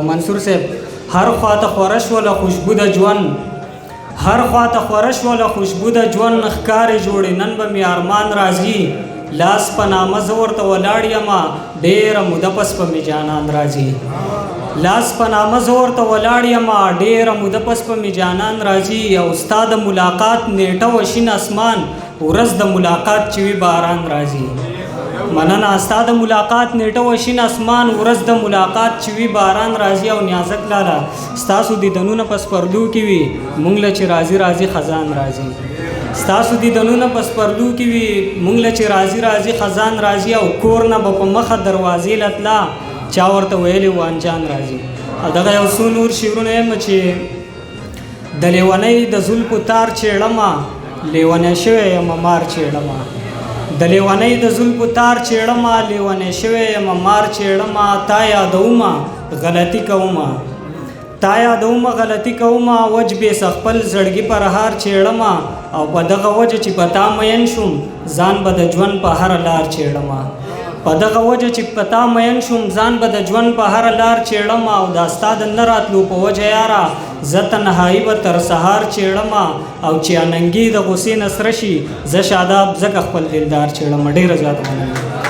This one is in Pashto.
منصور صاحب هر خواته خورش ولا خوشبو د ژوند هر خواته خورش ولا خوشبو د ژوند ښکارې جوړې نن به مې ارمان راځي لاس په نامه زه ورته ولاړ یمه ډېره موده پس په مې جانان راځي لاس په نامه زه ورته ولاړ یمه ډېره موده پس په مې جانان راځي او ستا د ملاقات نیټه و شین اسمان ورځ د ملاقات چې وي باران راځي مننه ستا د ملاقات نیټه و شین اسمان ورځ د ملاقات چې وي باران راځي او نیازک لاله ستاسو دیدنونه په سپرلو کې وي مونږ له چې راځي راځي خزان راځي ستاسو دیدنونه په سپرلو کې وي مونږ له چې راځي راځي خزان راځي او کور نه به په مخه دروازې لتلا چا ورته ویلې و انجان راځي او دغه یو څو نور شعرونه یم چې د لیونۍ د زلفو تار چېړمه لیونی شوی یم مار چېړمه د لیونۍ د زلفو تار چېړمه لیونی شوی یم مار چېړمه تا یادومه غلطي کومه تا یادومه غلطي کومه وج بیس خپل زړګي پر هار چېړمه او په دغه وجه چې په تا مین شوم ځان به د ژوند په هره لار چېړمه په دغه وجه چې په تا مین شوم ځان به د ژوند په هره لار چېړمه او دا ستا د نه راتلو په وجه یاره زه تنهایي به تر سهار چېړمه او چې اننګي د غوسې نه سره شي زه شاداب ځکه خپل دلدار چېړمه ډېره زیاته مننه